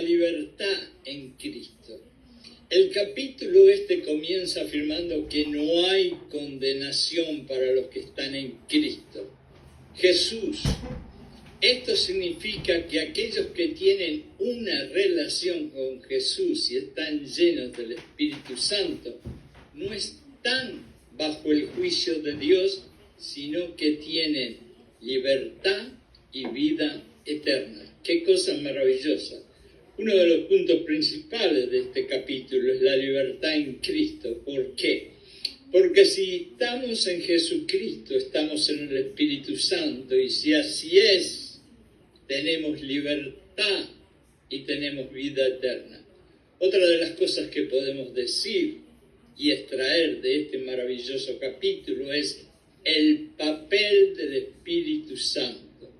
libertad en Cristo. El capítulo comienza afirmando que no hay condenación para los que están en Cristo Jesús. Esto significa que aquellos que tienen una relación con Jesús y están llenos del Espíritu Santo no están bajo el juicio de Dios, sino que tienen libertad y vida eterna. ¡Qué cosa maravillosa! Uno de los puntos principales de este capítulo es la libertad en Cristo. ¿Por qué? Porque si estamos en Jesucristo, estamos en el Espíritu Santo, y si así es, tenemos libertad y tenemos vida eterna. Otra de las cosas que podemos decir y extraer de este maravilloso capítulo es el papel del Espíritu Santo.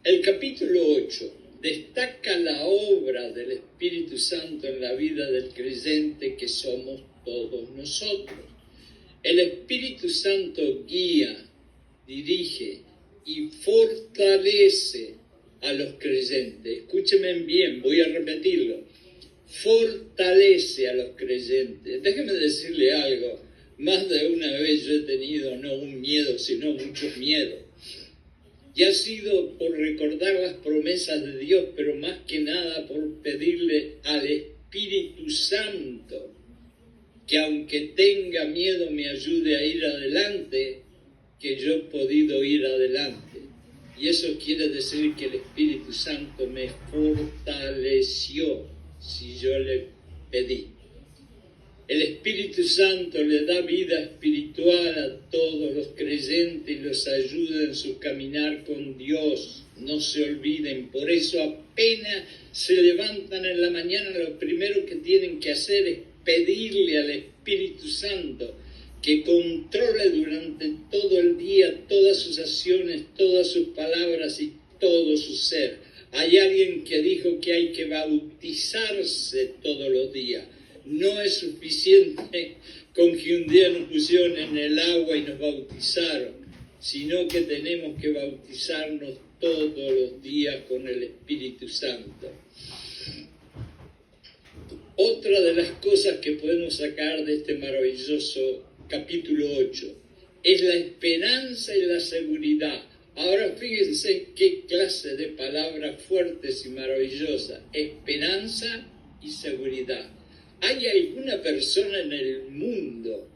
El capítulo 8 destaca la obra del Espíritu Santo en la vida del creyente que somos todos nosotros. El Espíritu Santo guía, dirige y fortalece a los creyentes. Escúchenme bien, voy a repetirlo. Fortalece a los creyentes. Déjenme decirle algo. Más de una vez yo he tenido no un miedo, sino muchos miedos. Y ha sido por recordar las promesas de Dios, pero más que nada por pedirle al Espíritu Santo que aunque tenga miedo me ayude a ir adelante, que yo he podido ir adelante. Y eso quiere decir que el Espíritu Santo me fortaleció si yo le pedí. El Espíritu Santo le da vida espiritual a todos los creyentes y los ayuda en su caminar con Dios. No se olviden, por eso apenas se levantan en la mañana, lo primero que tienen que hacer es pedirle al Espíritu Santo que controle durante todo el día todas sus acciones, todas sus palabras y todo su ser. Hay alguien que dijo que hay que bautizarse todos los días. No es suficiente con que un día nos pusieron en el agua y nos bautizaron, sino que tenemos que bautizarnos todos los días con el Espíritu Santo. Otra de las cosas que podemos sacar de este maravilloso capítulo 8 es la esperanza y la seguridad. Ahora fíjense qué clase de palabras fuertes y maravillosas. Esperanza y seguridad. ¿Hay alguna persona en el mundo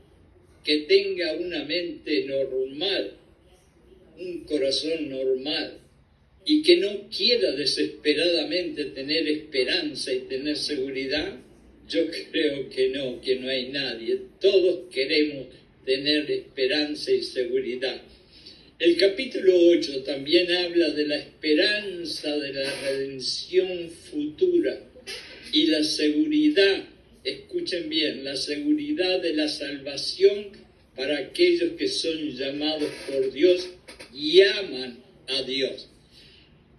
que tenga una mente normal, un corazón normal, y que no quiera desesperadamente tener esperanza y tener seguridad? Yo creo que no hay nadie. Todos queremos tener esperanza y seguridad. El capítulo 8 también habla de la esperanza de la redención futura y la seguridad, escuchen bien, la seguridad de la salvación para aquellos que son llamados por Dios y aman a Dios.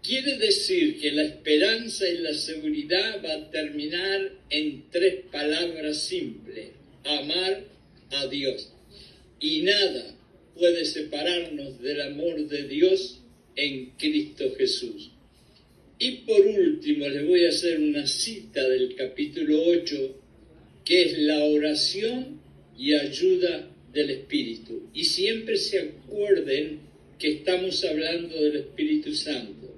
Quiere decir que la esperanza y la seguridad va a terminar en 3 palabras simples: amar a Dios. Y nada puede separarnos del amor de Dios en Cristo Jesús. Y por último les voy a hacer una cita del capítulo 8, que es la oración y ayuda del Espíritu. Y siempre se acuerden que estamos hablando del Espíritu Santo.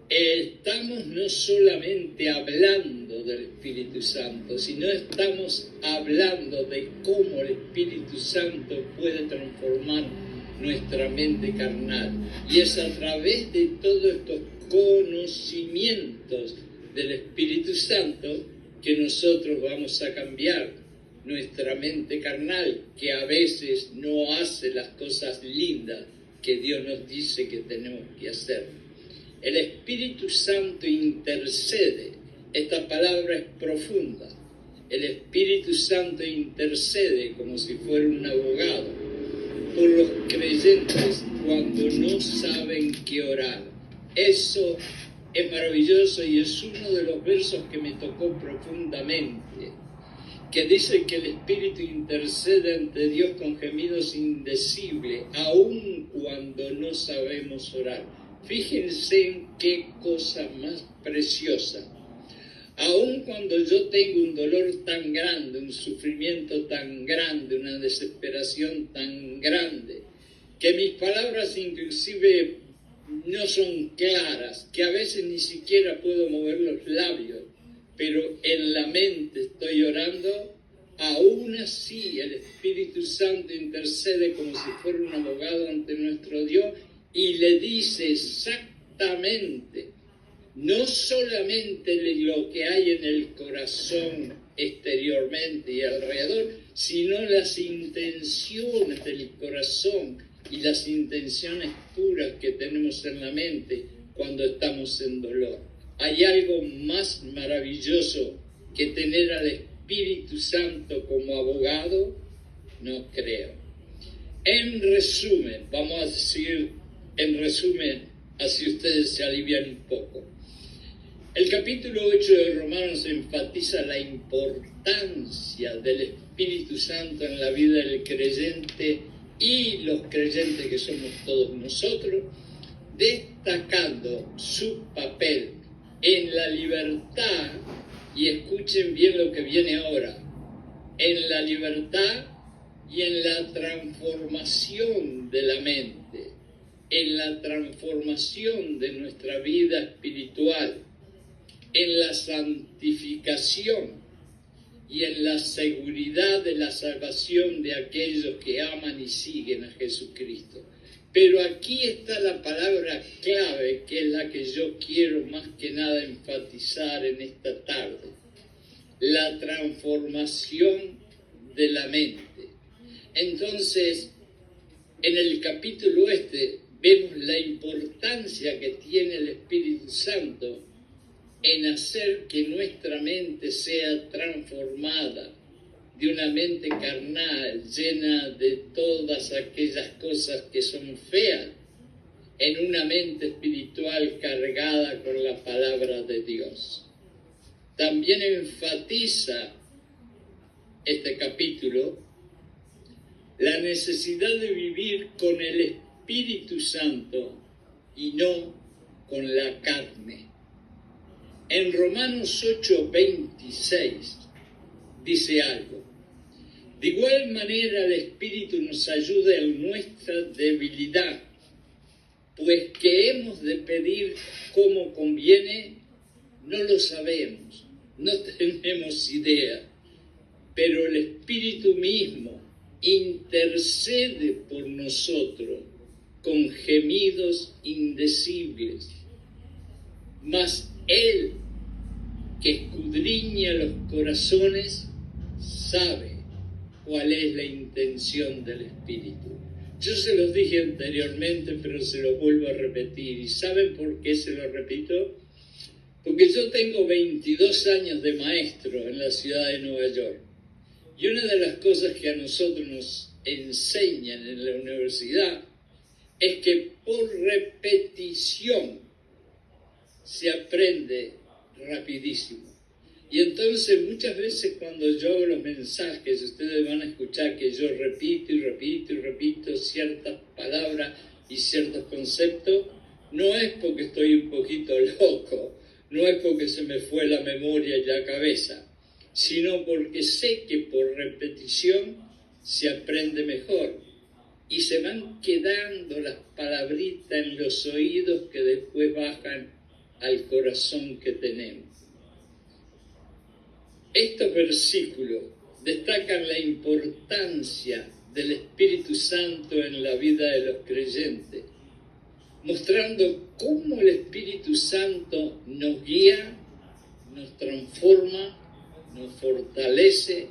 Estamos no solamente hablando del Espíritu Santo, sino estamos hablando de cómo el Espíritu Santo puede transformar nuestra mente carnal. Y es a través de todos estos conocimientos del Espíritu Santo que nosotros vamos a cambiar nuestra mente carnal, que a veces no hace las cosas lindas que Dios nos dice que tenemos que hacer. El Espíritu Santo intercede. Esta palabra es profunda. El Espíritu Santo intercede como si fuera un abogado por los creyentes cuando no saben qué orar. Eso es maravilloso y es uno de los versos que me tocó profundamente, que dice que el Espíritu intercede ante Dios con gemidos indecibles, aun cuando no sabemos orar. Fíjense en qué cosa más preciosa. Aun cuando yo tengo un dolor tan grande, un sufrimiento tan grande, una desesperación tan grande, que mis palabras inclusive no son claras, que a veces ni siquiera puedo mover los labios, pero en la mente estoy orando, aún así el Espíritu Santo intercede como si fuera un abogado ante nuestro Dios y le dice exactamente, no solamente lo que hay en el corazón exteriormente y alrededor, sino las intenciones del corazón y las intenciones puras que tenemos en la mente cuando estamos en dolor. ¿Hay algo más maravilloso que tener al Espíritu Santo como abogado? No creo. En resumen, vamos a decir, en resumen, así ustedes se alivian un poco. El capítulo 8 de Romanos enfatiza la importancia del Espíritu Santo en la vida del creyente y los creyentes que somos todos nosotros, destacando su papel en la libertad, y escuchen bien lo que viene ahora, en la libertad y en la transformación de la mente, en la transformación de nuestra vida espiritual, en la santificación y en la seguridad de la salvación de aquellos que aman y siguen a Jesucristo. Pero aquí está la palabra clave, que es la que yo quiero más que nada enfatizar en esta tarde: la transformación de la mente. Entonces, en el capítulo vemos la importancia que tiene el Espíritu Santo en hacer que nuestra mente sea transformada de una mente carnal, llena de todas aquellas cosas que son feas, en una mente espiritual cargada con la palabra de Dios. También enfatiza este capítulo la necesidad de vivir con el Espíritu Santo y no con la carne. En Romanos 8:26 dice algo: de igual manera el Espíritu nos ayuda en nuestra debilidad, pues que hemos de pedir como conviene, no lo sabemos, no tenemos idea, pero el Espíritu mismo intercede por nosotros con gemidos indecibles. Mas Él, que escudriña los corazones, sabe cuál es la intención del Espíritu. Yo se los dije anteriormente, pero se los vuelvo a repetir. ¿Y saben por qué se los repito? Porque yo tengo 22 años de maestro en la ciudad de Nueva York. Y una de las cosas que a nosotros nos enseñan en la universidad es que por repetición se aprende rapidísimo. Y entonces muchas veces cuando yo hago los mensajes, ustedes van a escuchar que yo repito y repito y repito ciertas palabras y ciertos conceptos. No es porque estoy un poquito loco, no es porque se me fue la memoria y la cabeza, sino porque sé que por repetición se aprende mejor y se van quedando las palabritas en los oídos que después bajan al corazón que tenemos. Estos versículos destacan la importancia del Espíritu Santo en la vida de los creyentes, mostrando cómo el Espíritu Santo nos guía, nos transforma, nos fortalece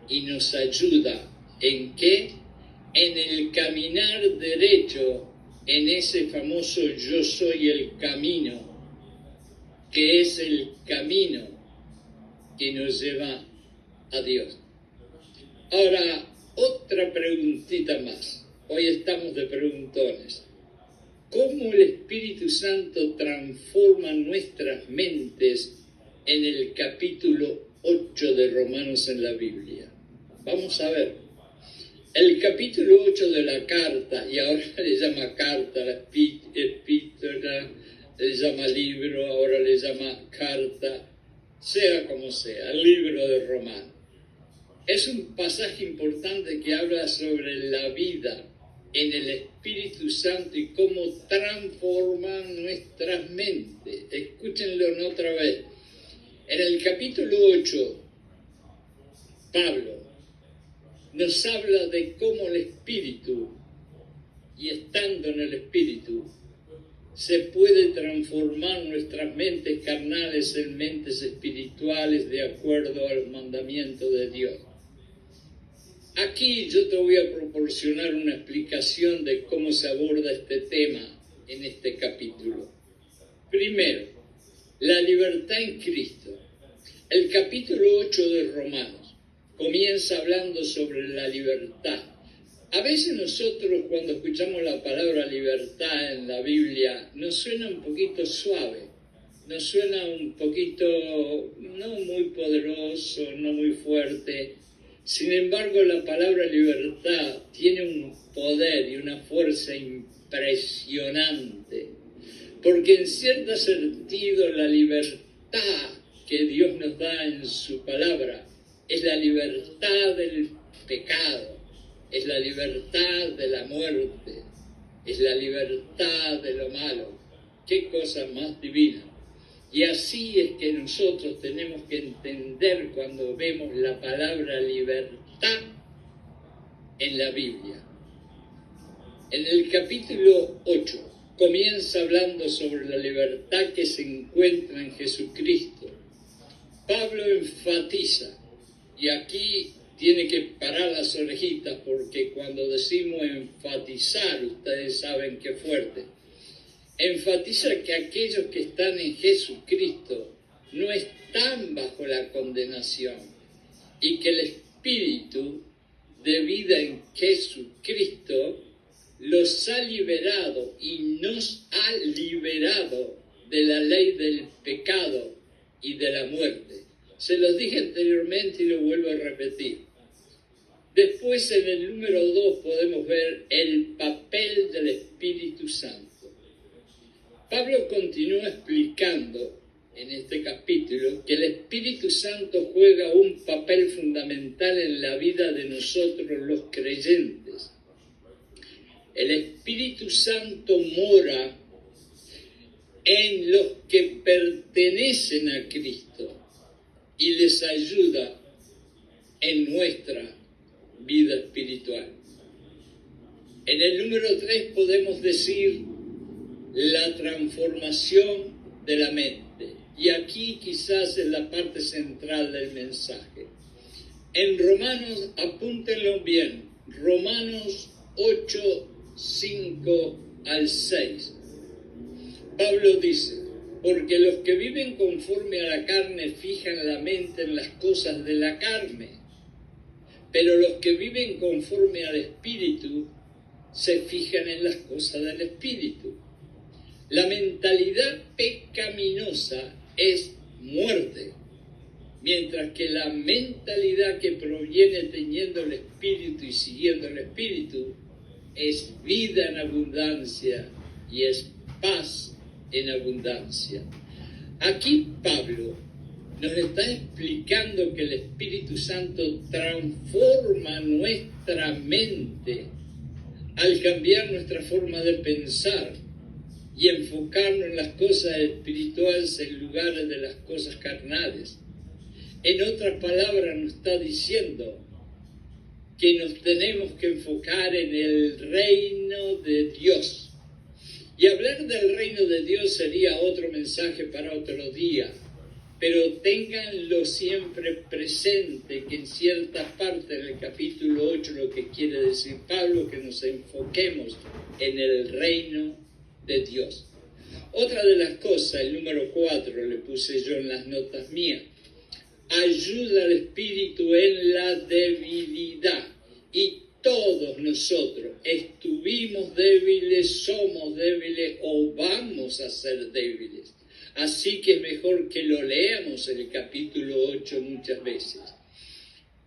y nos ayuda. ¿En qué? En el caminar derecho, en ese famoso yo soy el camino, que es el camino que nos lleva a Dios. Ahora, otra preguntita más. Hoy estamos de preguntones. ¿Cómo el Espíritu Santo transforma nuestras mentes en el capítulo 8 de Romanos en la Biblia? Vamos a ver. El capítulo 8 de la carta, y ahora le llama carta, la epístola, le llama libro, ahora le llama carta, sea como sea, el libro de Romanos. Es un pasaje importante que habla sobre la vida en el Espíritu Santo y cómo transforma nuestras mentes. Escúchenlo otra vez. En el capítulo 8, Pablo nos habla de cómo el Espíritu, y estando en el Espíritu, se puede transformar nuestras mentes carnales en mentes espirituales de acuerdo al mandamiento de Dios. Aquí yo te voy a proporcionar una explicación de cómo se aborda este tema en este capítulo. Primero, la libertad en Cristo. El capítulo 8 de Romanos comienza hablando sobre la libertad. A veces nosotros cuando escuchamos la palabra libertad en la Biblia nos suena un poquito suave, nos suena un poquito no muy poderoso, no muy fuerte. Sin embargo, la palabra libertad tiene un poder y una fuerza impresionante, porque en cierto sentido la libertad que Dios nos da en su palabra es la libertad del pecado, es la libertad de la muerte, es la libertad de lo malo. Qué cosa más divina. Y así es que nosotros tenemos que entender cuando vemos la palabra libertad en la Biblia. En el capítulo 8 comienza hablando sobre la libertad que se encuentra en Jesucristo. Pablo enfatiza, y aquí tiene que parar las orejitas porque cuando decimos enfatizar, ustedes saben qué fuerte. Enfatiza que aquellos que están en Jesucristo no están bajo la condenación y que el Espíritu de vida en Jesucristo los ha liberado y nos ha liberado de la ley del pecado y de la muerte. Se los dije anteriormente y lo vuelvo a repetir. Después en el número 2 podemos ver el papel del Espíritu Santo. Pablo continúa explicando en este capítulo que el Espíritu Santo juega un papel fundamental en la vida de nosotros los creyentes. El Espíritu Santo mora en los que pertenecen a Cristo y les ayuda en nuestra vida espiritual. En el número 3 podemos decir la transformación de la mente. Y aquí quizás es la parte central del mensaje. En Romanos, apúntenlo bien, Romanos 8, 5 al 6. Pablo dice, porque los que viven conforme a la carne fijan la mente en las cosas de la carne, pero los que viven conforme al Espíritu se fijan en las cosas del Espíritu. La mentalidad pecaminosa es muerte, mientras que la mentalidad que proviene teniendo el Espíritu y siguiendo el Espíritu es vida en abundancia y es paz en abundancia. Aquí Pablo nos está explicando que el Espíritu Santo transforma nuestra mente al cambiar nuestra forma de pensar y enfocarnos en las cosas espirituales en lugar de las cosas carnales. En otras palabras, nos está diciendo que nos tenemos que enfocar en el reino de Dios. Y hablar del reino de Dios sería otro mensaje para otro día, pero ténganlo siempre presente que en cierta parte del capítulo 8 lo que quiere decir Pablo, que nos enfoquemos en el reino de Dios. Otra de las cosas, el número 4, le puse yo en las notas mías, ayuda al Espíritu en la debilidad. Y todos nosotros estuvimos débiles, somos débiles o vamos a ser débiles. Así que es mejor que lo leamos en el capítulo 8 muchas veces.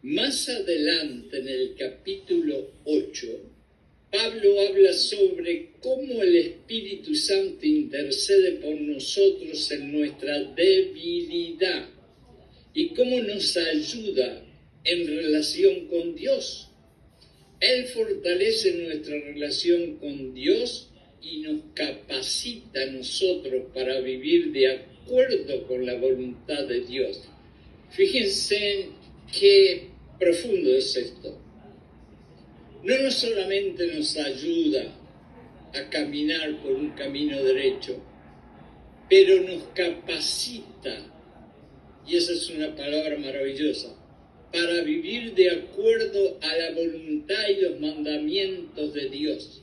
Más adelante en el capítulo 8, Pablo habla sobre cómo el Espíritu Santo intercede por nosotros en nuestra debilidad. y cómo nos ayuda en relación con Dios. Él fortalece nuestra relación con Dios y nos capacita a nosotros para vivir de acuerdo con la voluntad de Dios. Fíjense qué profundo es esto. No solamente nos ayuda a caminar por un camino derecho, pero nos capacita, y esa es una palabra maravillosa, para vivir de acuerdo a la voluntad y los mandamientos de Dios.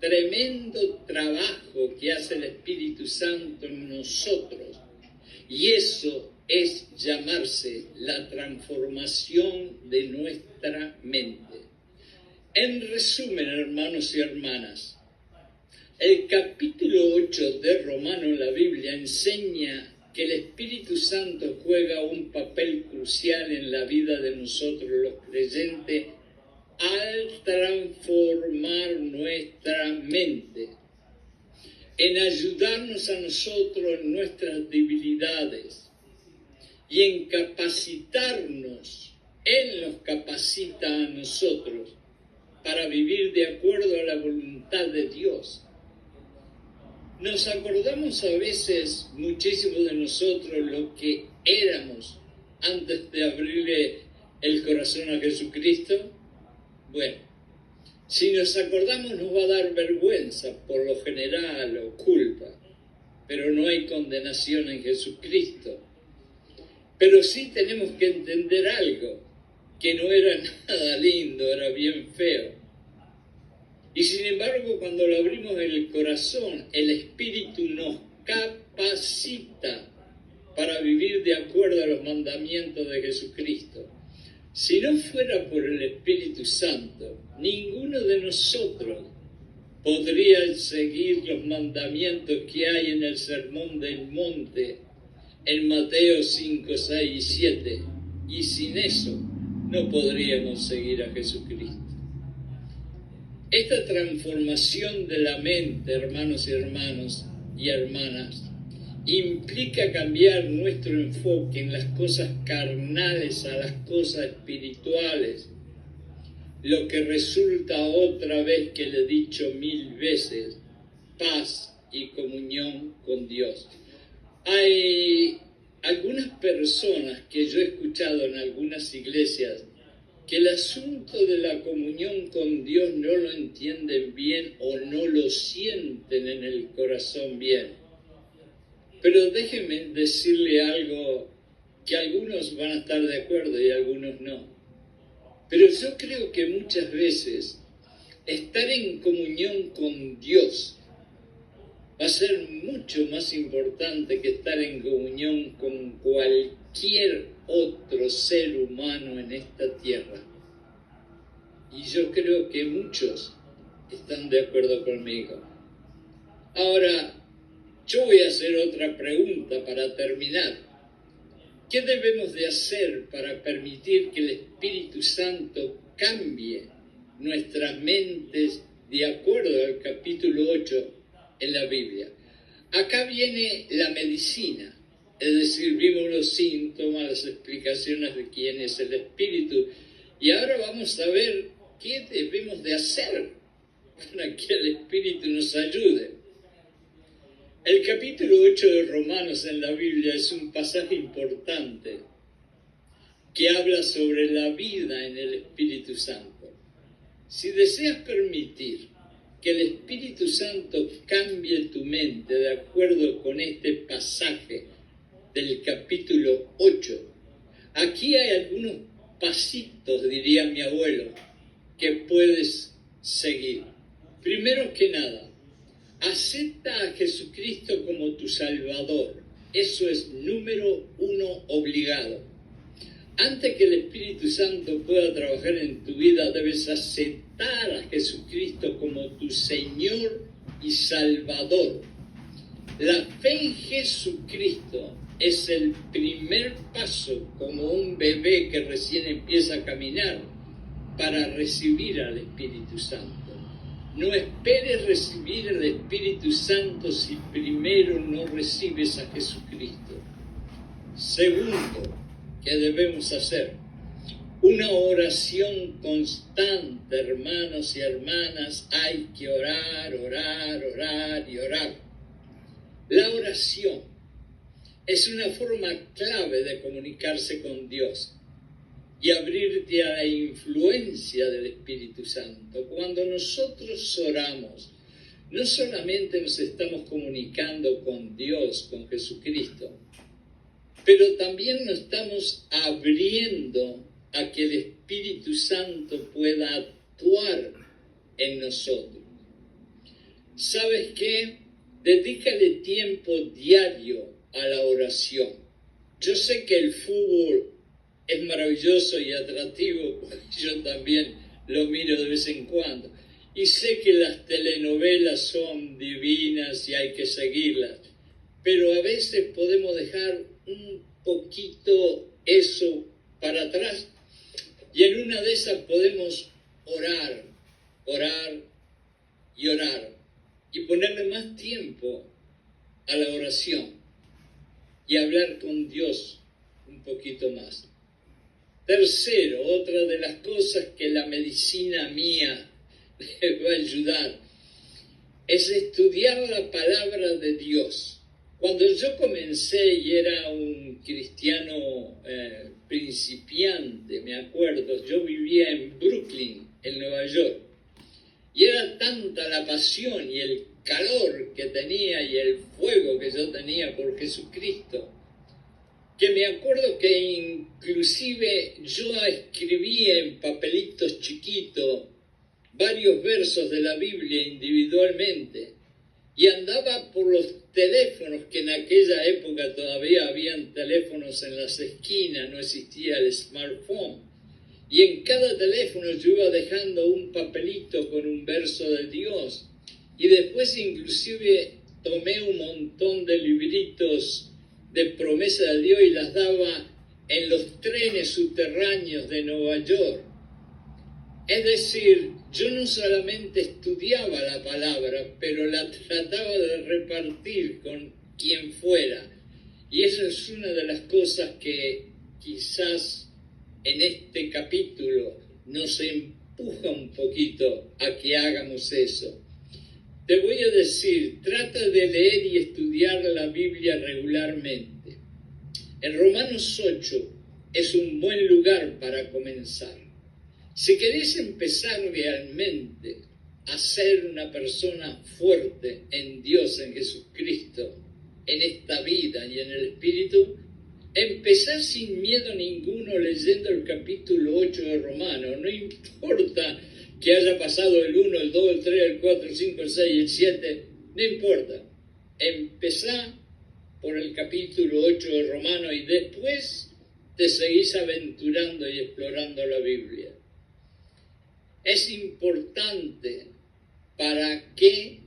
Tremendo trabajo que hace el Espíritu Santo en nosotros, y eso es llamarse la transformación de nuestra mente. En resumen, hermanos y hermanas, el capítulo 8 de Romanos en la Biblia enseña que el Espíritu Santo juega un papel crucial en la vida de nosotros los creyentes al transformar nuestra mente, en ayudarnos a nosotros en nuestras debilidades y en capacitarnos. Él nos capacita a nosotros para vivir de acuerdo a la voluntad de Dios. Nos acordamos a veces muchísimo de nosotros lo que éramos antes de abrirle el corazón a Jesucristo. Bueno, si nos acordamos nos va a dar vergüenza por lo general o culpa, pero no hay condenación en Jesucristo. Pero sí tenemos que entender algo, que no era nada lindo, era bien feo. Y sin embargo, cuando lo abrimos en el corazón, el Espíritu nos capacita para vivir de acuerdo a los mandamientos de Jesucristo. Si no fuera por el Espíritu Santo, ninguno de nosotros podría seguir los mandamientos que hay en el Sermón del Monte, en Mateo 5, 6 y 7. Y sin eso, no podríamos seguir a Jesucristo. Esta transformación de la mente, hermanos y hermanas, implica cambiar nuestro enfoque en las cosas carnales a las cosas espirituales, lo que resulta otra vez que le he dicho 1000 veces, paz y comunión con Dios. Hay algunas personas que yo he escuchado en algunas iglesias que el asunto de la comunión con Dios no lo entienden bien o no lo sienten en el corazón bien. Pero déjenme decirle algo que algunos van a estar de acuerdo y algunos no. Pero yo creo que muchas veces estar en comunión con Dios va a ser mucho más importante que estar en comunión con cualquier otro ser humano en esta tierra. Y yo creo que muchos están de acuerdo conmigo. Ahora, yo voy a hacer otra pregunta para terminar. ¿Qué debemos de hacer para permitir que el Espíritu Santo cambie nuestras mentes de acuerdo al capítulo 8 en la Biblia? Acá viene la medicina, es decir, vimos los síntomas, las explicaciones de quién es el Espíritu, y ahora vamos a ver qué debemos de hacer para que el Espíritu nos ayude. El capítulo 8 de Romanos en la Biblia es un pasaje importante que habla sobre la vida en el Espíritu Santo. Si deseas permitir que el Espíritu Santo cambie tu mente de acuerdo con este pasaje del capítulo 8, aquí hay algunos pasitos, diría mi abuelo, que puedes seguir. Primero que nada, acepta a Jesucristo como tu Salvador. Eso es número 1 obligado. Antes que el Espíritu Santo pueda trabajar en tu vida, debes aceptar a Jesucristo como tu Señor y Salvador. La fe en Jesucristo es el primer paso, como un bebé que recién empieza a caminar, para recibir al Espíritu Santo. No esperes recibir el Espíritu Santo si primero no recibes a Jesucristo. Segundo, ¿qué debemos hacer? Una oración constante, hermanos y hermanas. Hay que orar, orar, orar y orar. La oración es una forma clave de comunicarse con Dios y abrirte a la influencia del Espíritu Santo. Cuando nosotros oramos, no solamente nos estamos comunicando con Dios, con Jesucristo, pero también nos estamos abriendo a que el Espíritu Santo pueda actuar en nosotros. ¿Sabes qué? Dedícale tiempo diario a la oración. Yo sé que el fútbol es maravilloso y atractivo, yo también lo miro de vez en cuando. Y sé que las telenovelas son divinas y hay que seguirlas, pero a veces podemos dejar un poquito eso para atrás y en una de esas podemos orar, orar y orar y ponerle más tiempo a la oración y hablar con Dios un poquito más. Tercero, otra de las cosas que la medicina mía les va a ayudar es estudiar la palabra de Dios. Cuando yo comencé y era un cristiano principiante, me acuerdo, yo vivía en Brooklyn, en Nueva York, y era tanta la pasión y el calor que tenía y el fuego que yo tenía por Jesucristo, que me acuerdo que inclusive yo escribía en papelitos chiquitos varios versos de la Biblia individualmente y andaba por los teléfonos, que en aquella época todavía habían teléfonos en las esquinas, no existía el smartphone, y en cada teléfono yo iba dejando un papelito con un verso de Dios, y después inclusive tomé un montón de libritos de promesa de Dios y las daba en los trenes subterráneos de Nueva York. Es decir, yo no solamente estudiaba la palabra, pero la trataba de repartir con quien fuera. Y eso es una de las cosas que quizás en este capítulo nos empuja un poquito a que hagamos eso. Te voy a decir, trata de leer y estudiar la Biblia regularmente. En Romanos 8 es un buen lugar para comenzar. Si querés empezar realmente a ser una persona fuerte en Dios, en Jesucristo, en esta vida y en el Espíritu, empezá sin miedo ninguno leyendo el capítulo 8 de Romanos. No importa que haya pasado el 1, el 2, el 3, el 4, el 5, el 6, el 7, no importa. Empezá por el capítulo 8 de Romanos y después te seguís aventurando y explorando la Biblia. Es importante ¿para qué?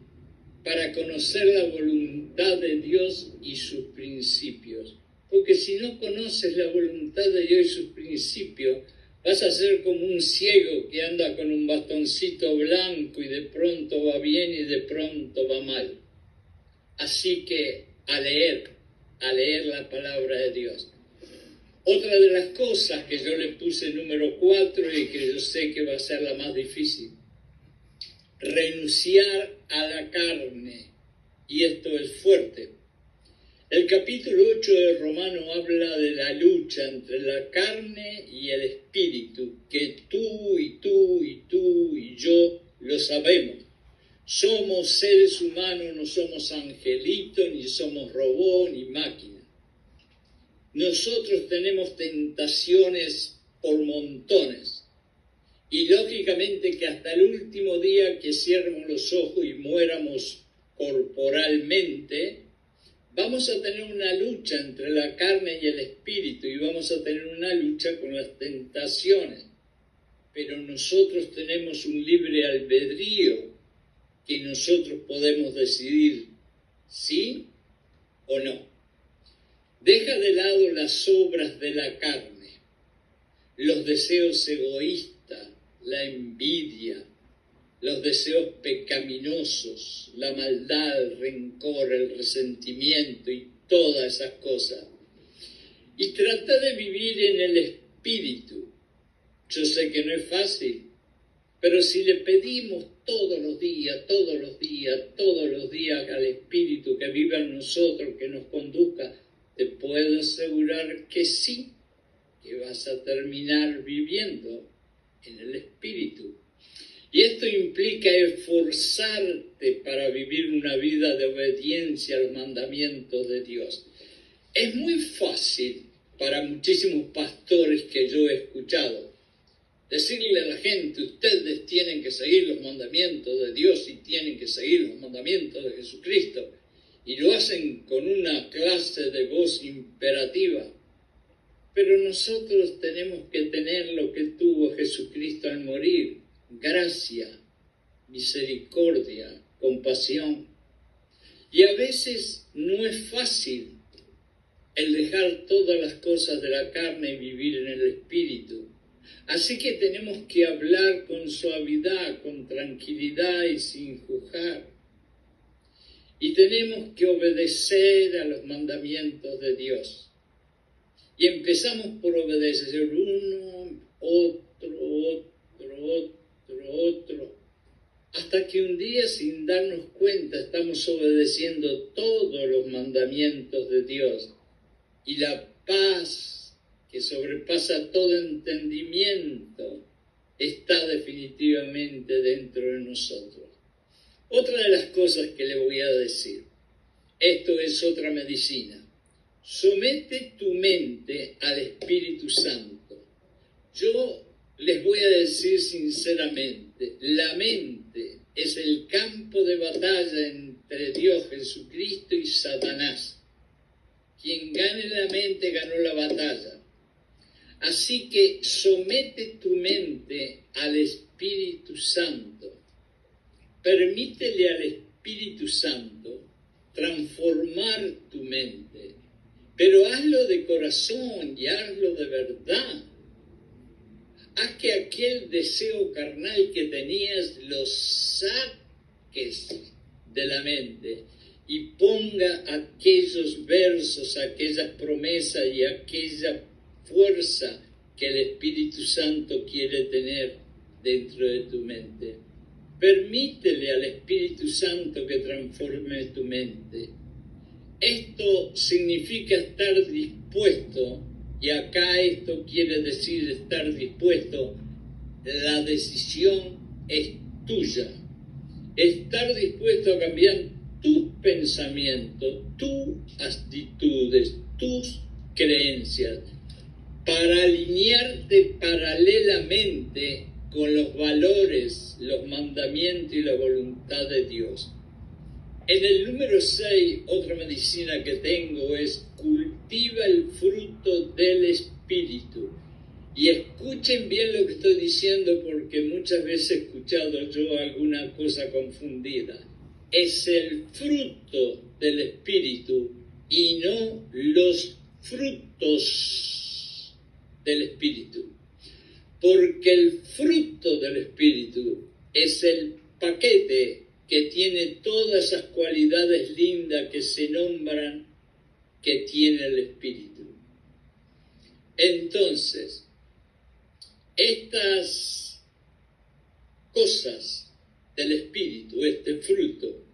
Para conocer la voluntad de Dios y sus principios. Porque si no conoces la voluntad de Dios y sus principios, vas a ser como un ciego que anda con un bastoncito blanco y de pronto va bien y de pronto va mal. Así que a leer la palabra de Dios. Otra de las cosas que yo le puse número 4 y que yo sé que va a ser la más difícil, renunciar a la carne. Y esto es fuerte. El capítulo 8 de Romano habla de la lucha entre la carne y el espíritu, que tú y tú y tú y yo lo sabemos. Somos seres humanos, no somos angelitos, ni somos robots, ni máquinas. Nosotros tenemos tentaciones por montones. Y lógicamente que hasta el último día que cierremos los ojos y muéramos corporalmente, vamos a tener una lucha entre la carne y el espíritu y vamos a tener una lucha con las tentaciones. Pero nosotros tenemos un libre albedrío que nosotros podemos decidir sí o no. Deja de lado las obras de la carne, los deseos egoístas, la envidia, los deseos pecaminosos, la maldad, el rencor, el resentimiento y todas esas cosas. y trata de vivir en el Espíritu. Yo sé que no es fácil, pero si le pedimos todos los días al Espíritu que viva en nosotros, que nos conduzca, te puedo asegurar que sí, que vas a terminar viviendo en el Espíritu. Y esto implica esforzarte para vivir una vida de obediencia a los mandamientos de Dios. Es muy fácil para muchísimos pastores que yo he escuchado decirle a la gente: ustedes tienen que seguir los mandamientos de Dios y tienen que seguir los mandamientos de Jesucristo. Y lo hacen con una clase de voz imperativa. Pero nosotros tenemos que tener lo que tuvo Jesucristo al morir: gracia, misericordia, compasión. Y a veces no es fácil el dejar todas las cosas de la carne y vivir en el Espíritu. Así que tenemos que hablar con suavidad, con tranquilidad y sin juzgar. Y tenemos que obedecer a los mandamientos de Dios. Y empezamos por obedecer uno, otro, hasta que un día, sin darnos cuenta, estamos obedeciendo todos los mandamientos de Dios. Y la paz, que sobrepasa todo entendimiento, está definitivamente dentro de nosotros. Otra de las cosas que le voy a decir, esto es otra medicina: somete tu mente al Espíritu Santo. Yo les voy a decir sinceramente, la mente es el campo de batalla entre Dios, Jesucristo y Satanás. Quien gane la mente ganó la batalla. Así que somete tu mente al Espíritu Santo. Permítele al Espíritu Santo transformar tu mente. Pero hazlo de corazón y hazlo de verdad. Haz que aquel deseo carnal que tenías lo saques de la mente y ponga aquellos versos, aquellas promesas y aquella fuerza que el Espíritu Santo quiere tener dentro de tu mente. Permítele al Espíritu Santo que transforme tu mente. Esto significa estar dispuesto, y acá esto quiere decir estar dispuesto. La decisión es tuya. Estar dispuesto a cambiar tus pensamientos, tus actitudes, tus creencias, para alinearte paralelamente con los valores, los mandamientos y la voluntad de Dios. En el número 6, otra medicina que tengo es: cultiva el fruto del Espíritu. Y escuchen bien lo que estoy diciendo, porque muchas veces he escuchado yo alguna cosa confundida. Es el fruto del Espíritu y no los frutos del Espíritu. Porque el fruto del Espíritu es el paquete que tiene todas esas cualidades lindas que se nombran que tiene el Espíritu. Entonces, estas cosas del Espíritu, este fruto,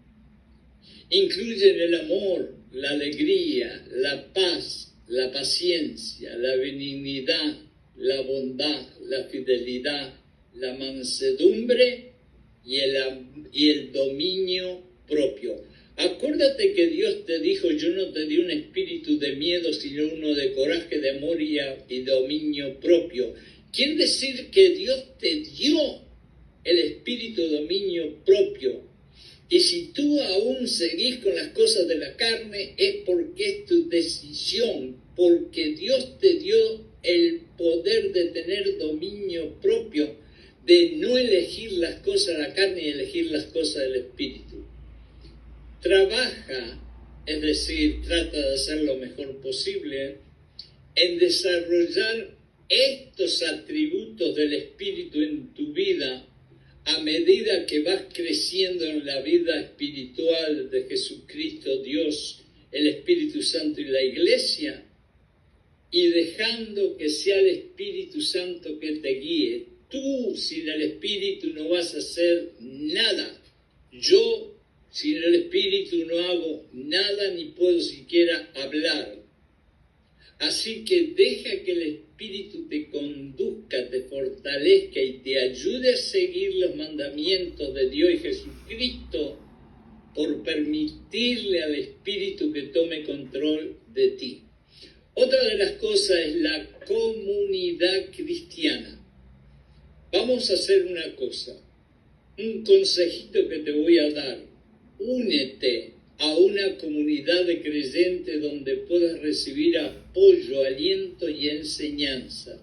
incluyen el amor, la alegría, la paz, la paciencia, la benignidad, la bondad, la fidelidad, la mansedumbre y el dominio propio. Acuérdate que Dios te dijo: yo no te di un espíritu de miedo, sino uno de coraje, de amor y dominio propio. Quiere decir que Dios te dio el espíritu de dominio propio. Y si tú aún seguís con las cosas de la carne, es porque es tu decisión, porque Dios te dio el poder de tener dominio propio, de no elegir las cosas de la carne y elegir las cosas del Espíritu. Trabaja, es decir, trata de hacer lo mejor posible en desarrollar estos atributos del Espíritu en tu vida a medida que vas creciendo en la vida espiritual de Jesucristo, Dios, el Espíritu Santo y la Iglesia. y dejando que sea el Espíritu Santo que te guíe. Tú sin el Espíritu no vas a hacer nada. Yo sin el Espíritu no hago nada ni puedo siquiera hablar. Así que deja que el Espíritu te conduzca, te fortalezca y te ayude a seguir los mandamientos de Dios y Jesucristo por permitirle al Espíritu que tome control de ti. Otra de las cosas es la comunidad cristiana. Vamos a hacer una cosa, un consejito que te voy a dar. Únete a una comunidad de creyentes donde puedas recibir apoyo, aliento y enseñanza.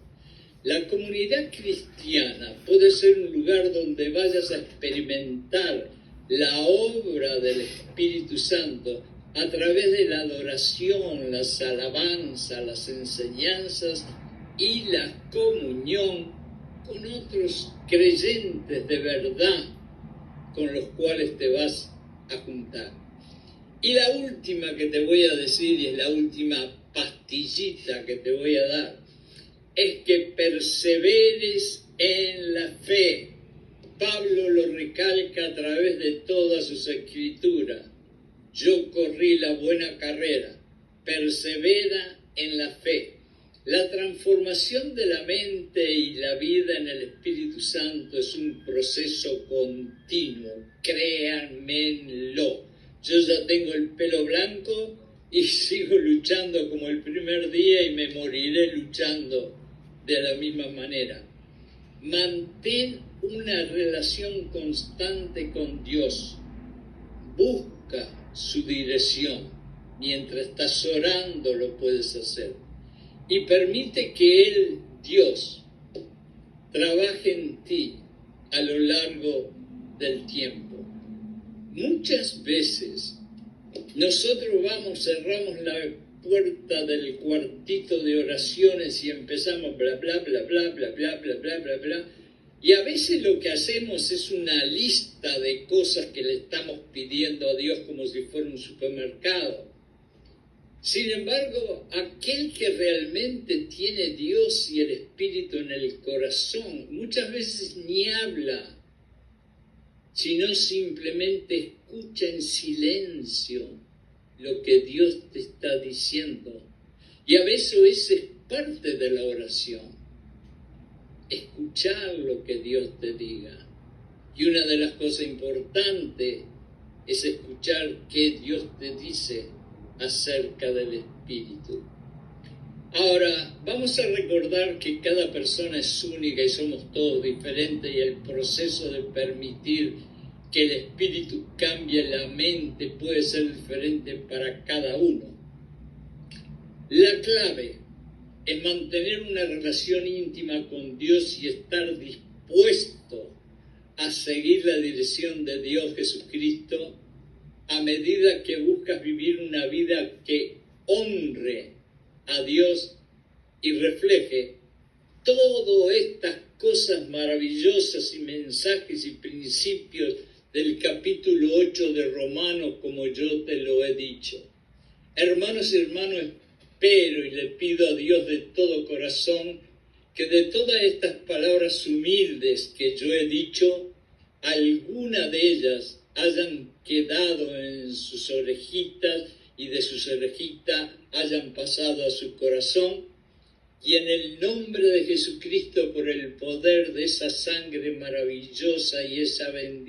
La comunidad cristiana puede ser un lugar donde vayas a experimentar la obra del Espíritu Santo a través de la adoración, las alabanzas, las enseñanzas y la comunión con otros creyentes de verdad con los cuales te vas a juntar. Y la última que te voy a decir, y es la última pastillita que te voy a dar, es que perseveres en la fe. Pablo lo recalca a través de todas sus escrituras. Yo corrí la buena carrera, persevera en la fe. La transformación de la mente y la vida en el Espíritu Santo es un proceso continuo, créanmelo. Yo ya tengo el pelo blanco y sigo luchando como el primer día y me moriré luchando de la misma manera. Mantén una relación constante con Dios. Busca su dirección. Mientras estás orando lo puedes hacer. Y permite que Él, Dios, trabaje en ti a lo largo del tiempo. Muchas veces nosotros cerramos la puerta del cuartito de oraciones y empezamos bla, bla, bla, bla, bla, bla, bla, bla, bla, bla. Y a veces lo que hacemos es una lista de cosas que le estamos pidiendo a Dios como si fuera un supermercado. Sin embargo, aquel que realmente tiene Dios y el Espíritu en el corazón, muchas veces ni habla, sino simplemente escucha en silencio lo que Dios te está diciendo. Y a veces esa es parte de la oración, escuchar lo que Dios te diga. Y una de las cosas importantes es escuchar qué Dios te dice acerca del Espíritu. Ahora, vamos a recordar que cada persona es única y somos todos diferentes, y el proceso de permitir que el Espíritu cambie la mente puede ser diferente para cada uno. La clave es mantener una relación íntima con Dios y estar dispuesto a seguir la dirección de Dios Jesucristo a medida que buscas vivir una vida que honre a Dios y refleje todas estas cosas maravillosas y mensajes y principios del capítulo 8 de Romanos, como yo te lo he dicho. Hermanos y hermanos, espero y le pido a Dios de todo corazón que de todas estas palabras humildes que yo he dicho, alguna de ellas hayan quedado en sus orejitas y de sus orejitas hayan pasado a su corazón, y en el nombre de Jesucristo, por el poder de esa sangre maravillosa y esa bendita